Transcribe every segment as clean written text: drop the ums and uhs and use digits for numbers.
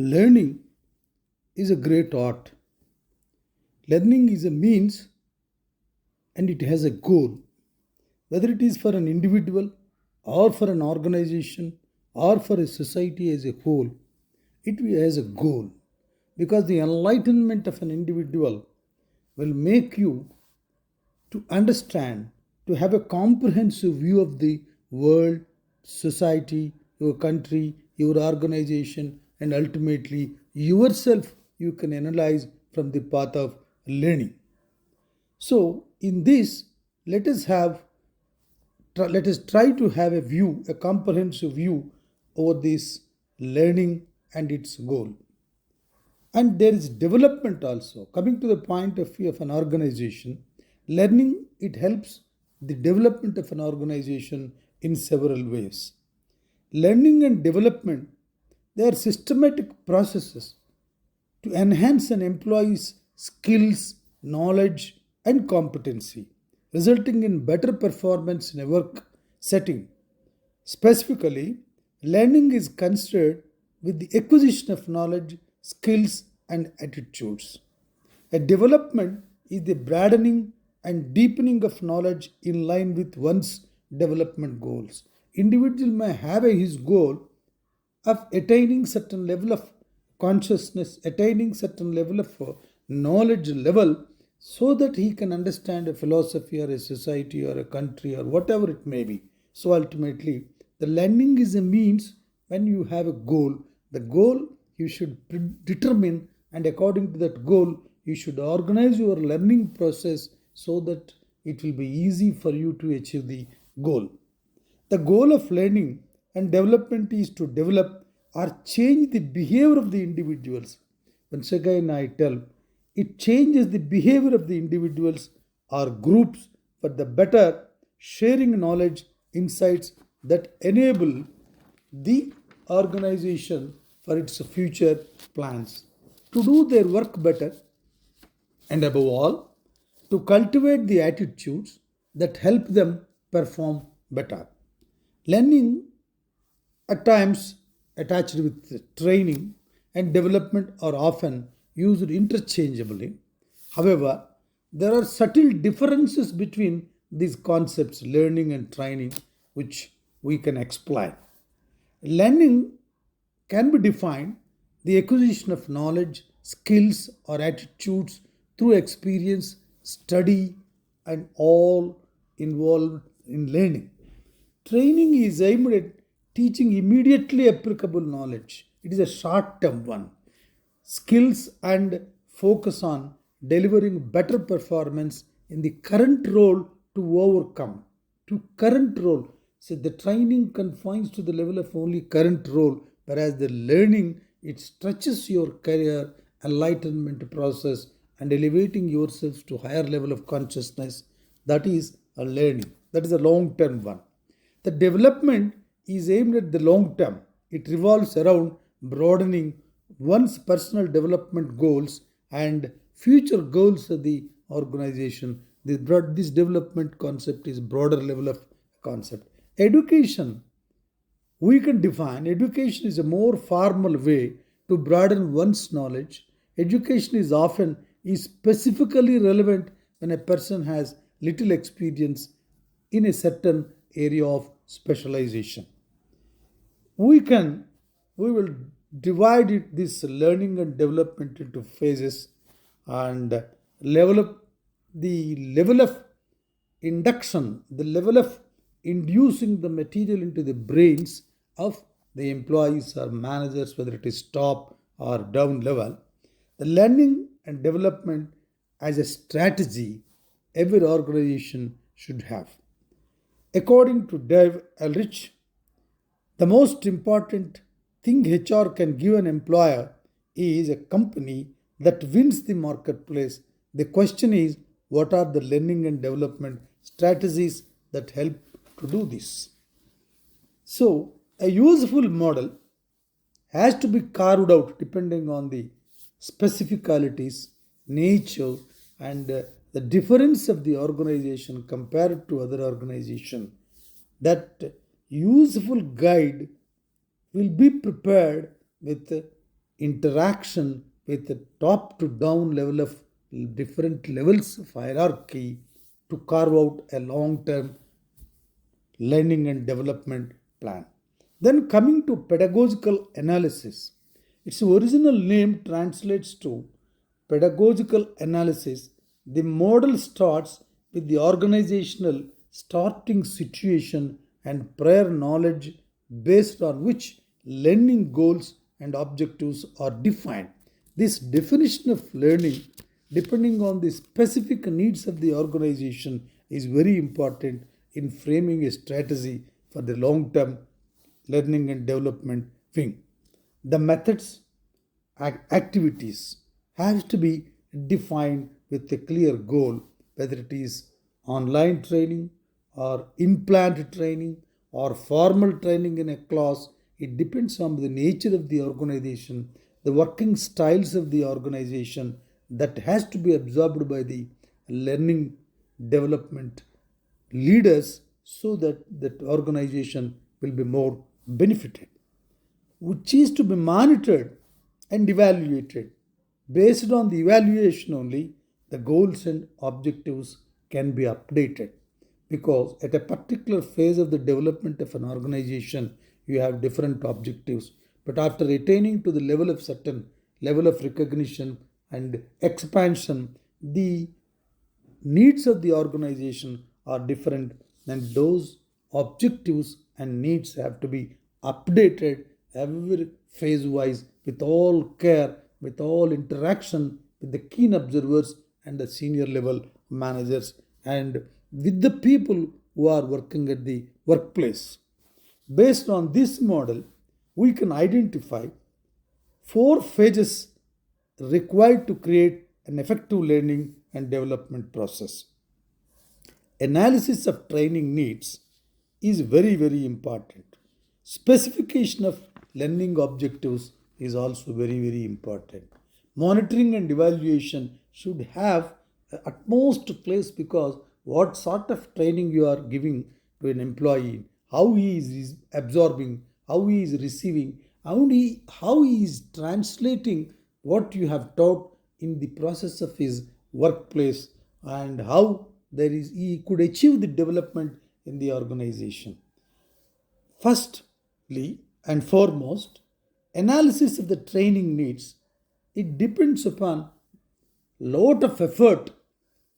Learning is a great art. Learning is a means and it has a goal. Whether it is for an individual or for an organization or for a society as a whole, it has a goal. Because the enlightenment of an individual will make you to understand, to have a comprehensive view of the world, society, your country, your organization, and ultimately yourself you can analyze from the path of learning. So, in this, let us have let us try to have a view, a comprehensive view over this learning and its goal. And there is development also. Coming to the point of view of an organization, learning it helps the development of an organization in several ways. Learning and development, they are systematic processes to enhance an employee's skills, knowledge, and competency, resulting in better performance in a work setting. Specifically, learning is considered with the acquisition of knowledge, skills, and attitudes. A development is the broadening and deepening of knowledge in line with one's development goals. Individual may have his goal of attaining certain level of consciousness, attaining certain level of knowledge level, so that he can understand a philosophy or a society or a country or whatever it may be. So ultimately, the learning is a means when you have a goal. The goal you should determine, and according to that goal, you should organize your learning process so that it will be easy for you to achieve the goal. The goal of learning and development is to develop or change the behavior of the individuals. Once again, I tell it changes the behavior of the individuals or groups for the better sharing knowledge, insights that enable the organization for its future plans to do their work better, and above all, to cultivate the attitudes that help them perform better. Learning at times attached with training and development are often used interchangeably. However, there are subtle differences between these concepts, learning and training, which we can explain. Learning can be defined the acquisition of knowledge, skills, or attitudes through experience, study, and all involved in learning. Training is aimed at teaching immediately applicable knowledge. It is a short term one. Skills and focus on delivering better performance in the current role to overcome. To current role. So the training confines to the level of only current role, whereas the learning it stretches your career, enlightenment process, and elevating yourself to higher level of consciousness. That is a learning. That is a long term one. The development is aimed at the long term. It revolves around broadening one's personal development goals and future goals of the organization. This development concept is broader level of concept. Education, we can define education is a more formal way to broaden one's knowledge. Education is specifically relevant when a person has little experience in a certain area of specialization. We can we will divide this learning and development into phases and level up the level of induction, the level of inducing the material into the brains of the employees or managers, whether it is top or down level. The learning and development as a strategy every organization should have. According to Dave Elrich, the most important thing HR can give an employer is a company that wins the marketplace. The question is, what are the learning and development strategies that help to do this? So, a useful model has to be carved out depending on the specificalities, nature, and the difference of the organization compared to other organization. That useful guide will be prepared with interaction with the top to down level of different levels of hierarchy to carve out a long term learning and development plan. Then coming to pedagogical analysis, its original name translates to pedagogical analysis. The model starts with the organizational starting situation and prior knowledge based on which learning goals and objectives are defined. This definition of learning, depending on the specific needs of the organization, is very important in framing a strategy for the long term learning and development wing. The methods, activities have to be defined with a clear goal, whether it is online training or in-plant training or formal training in a class. It depends on the nature of the organization, the working styles of the organization that has to be absorbed by the learning development leaders so that that organization will be more benefited, which is to be monitored and evaluated. Based on the evaluation only, the goals and objectives can be updated because at a particular phase of the development of an organization, you have different objectives. But after attaining to the level of certain level of recognition and expansion, the needs of the organization are different and those objectives and needs have to be updated every phase wise with all care, with all interaction with the keen observers and the senior level managers and with the people who are working at the workplace. Based on this model, we can identify four phases required to create an effective learning and development process. Analysis of training needs is very, very important. Specification of learning objectives is also very, very important. Monitoring and evaluation should have utmost place because what sort of training you are giving to an employee, how he is absorbing, how he is receiving, how he is translating what you have taught in the process of his workplace and how he could achieve the development in the organization. Firstly and foremost, analysis of the training needs. It depends upon lot of effort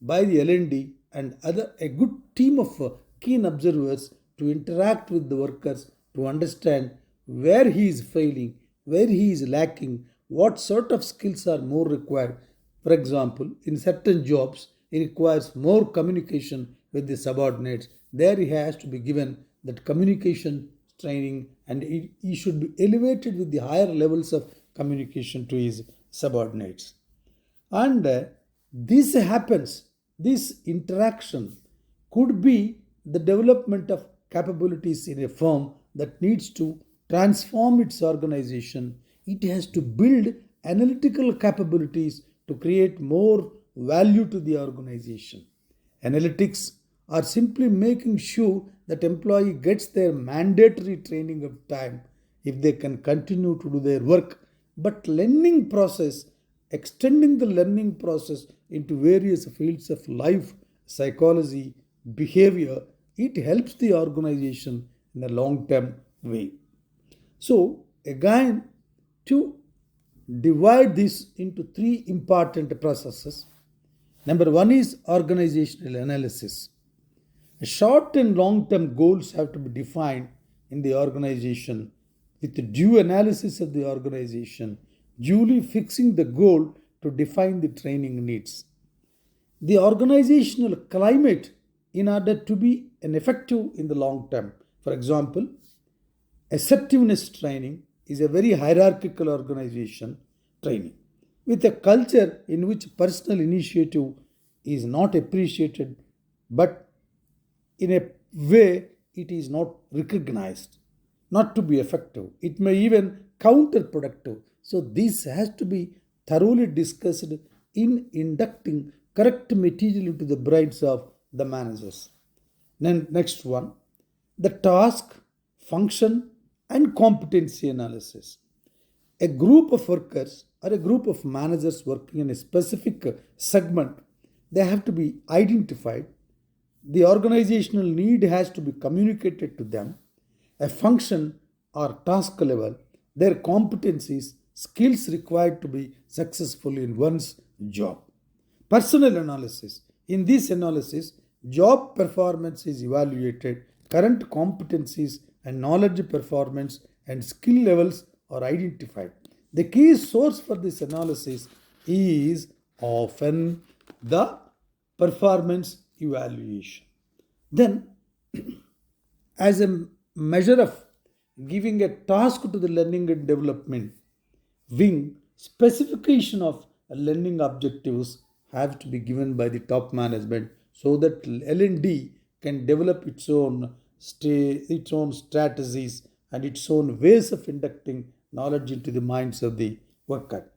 by the L&D and other a good team of keen observers to interact with the workers to understand where he is failing, where he is lacking, what sort of skills are more required. For example, in certain jobs, it requires more communication with the subordinates. There he has to be given that communication training and he should be elevated with the higher levels of communication to his subordinates. And this happens, this interaction could be the development of capabilities in a firm that needs to transform its organization. It has to build analytical capabilities to create more value to the organization. Analytics are simply making sure that employee gets their mandatory training of time if they can continue to do their work. But learning process, extending the learning process into various fields of life, psychology, behavior, it helps the organization in a long term way. So, again, to divide this into three important processes. Number one is organizational analysis. Short and long term goals have to be defined in the organization with the due analysis of the organization, duly fixing the goal to define the training needs. The organizational climate in order to be an effective in the long term. For example, assertiveness training is a very hierarchical organization training with a culture in which personal initiative is not appreciated but in a way it is not recognized, not to be effective. It may even counterproductive. So this has to be thoroughly discussed in inducting correct material into the brains of the managers. Then next one, the task, function and competency analysis. A group of workers or a group of managers working in a specific segment, they have to be identified. The organizational need has to be communicated to them. A function or task level, their competencies, skills required to be successful in one's job. Personal analysis. In this analysis, job performance is evaluated, current competencies and knowledge performance and skill levels are identified. The key source for this analysis is often the performance evaluation. Then, as a measure of giving a task to the learning and development wing, specification of learning objectives have to be given by the top management so that L&D can develop its own strategies and its own ways of inducting knowledge into the minds of the worker.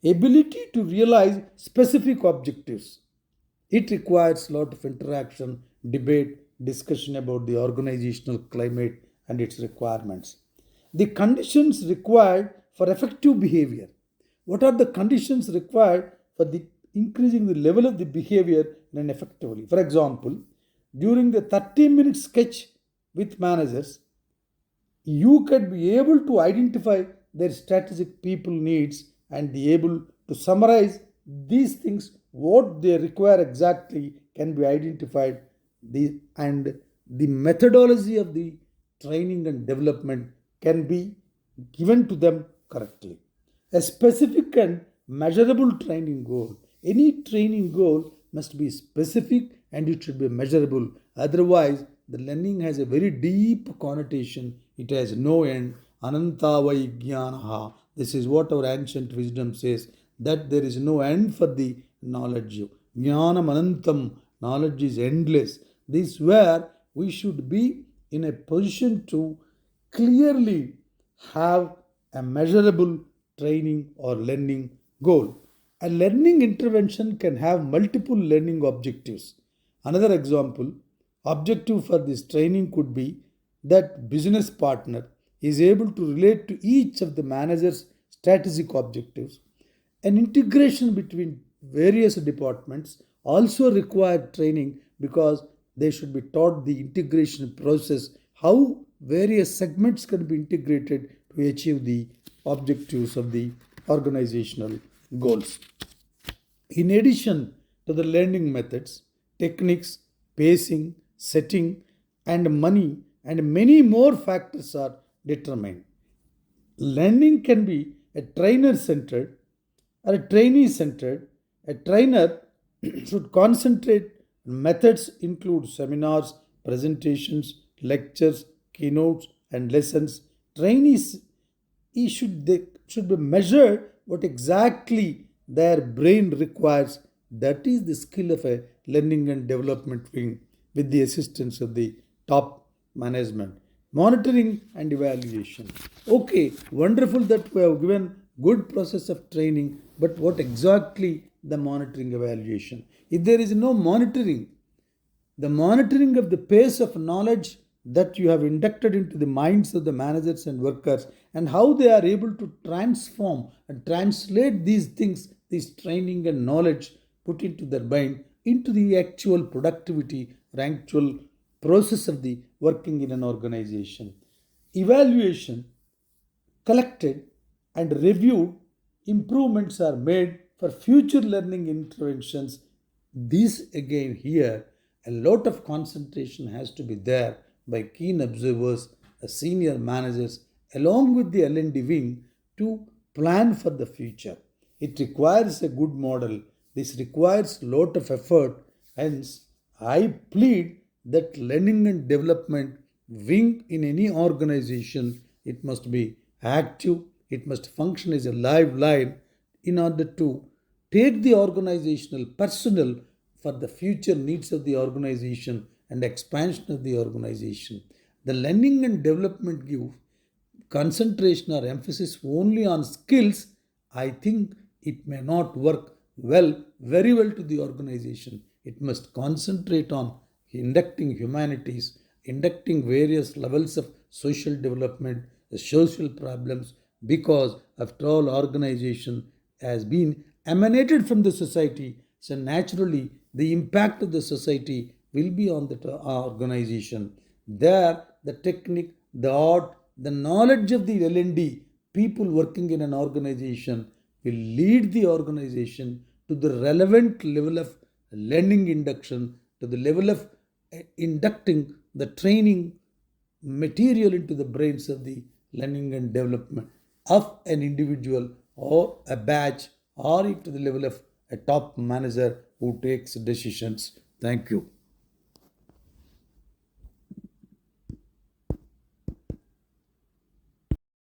Ability to realize specific objectives. It requires a lot of interaction, debate, discussion about the organizational climate and its requirements. The conditions required for effective behavior. What are the conditions required for the increasing the level of the behavior in an effectively? For example, during the 30-minute sketch with managers, you can be able to identify their strategic people needs and be able to summarize these things what they require exactly can be identified and the methodology of the training and development can be given to them correctly. A specific and measurable training goal. Any training goal must be specific and it should be measurable. Otherwise, the learning has a very deep connotation. It has no end. Anantavai jnanaha. This is what our ancient wisdom says, that there is no end for the knowledge. Jnanam anantam. Knowledge is endless. This is where we should be in a position to clearly have a measurable training or learning goal. A learning intervention can have multiple learning objectives. Another example, objective for this training could be that business partner is able to relate to each of the manager's strategic objectives. An integration between various departments also require training because they should be taught the integration process, how various segments can be integrated to achieve the objectives of the organizational goals. In addition to the learning methods, techniques, pacing, setting, and money, and many more factors are determined. Learning can be a trainer centered or a trainee centered. A trainer should concentrate. Methods include seminars, presentations, lectures, keynotes, and lessons. Trainees they should be measured what exactly their brain requires. That is the skill of a learning and development wing with the assistance of the top management. Monitoring and evaluation. Okay, wonderful that we have given good process of training, but what exactly the monitoring evaluation? If there is no monitoring, the monitoring of the pace of knowledge that you have inducted into the minds of the managers and workers and how they are able to transform and translate these things, this training and knowledge put into their mind into the actual productivity or actual process of the working in an organization. Evaluation collected and reviewed, improvements are made for future learning interventions. This again here, a lot of concentration has to be there by keen observers, senior managers, along with the L&D wing to plan for the future. It requires a good model. This requires a lot of effort. Hence, I plead that learning and development wing in any organization, it must be active, it must function as a lifeline in order to take the organizational personnel for the future needs of the organization and expansion of the organization. The learning and development give concentration or emphasis only on skills. I think it may not work very well to the organization. It must concentrate on inducting humanities, inducting various levels of social development, the social problems, because after all, organization has been emanated from the society, so naturally the impact of the society will be on the organization. There, the technique, the art, the knowledge of the L&D people working in an organization will lead the organization to the relevant level of learning induction, to the level of inducting the training material into the brains of the learning and development of an individual or a batch or to the level of a top manager who takes decisions. Thank you.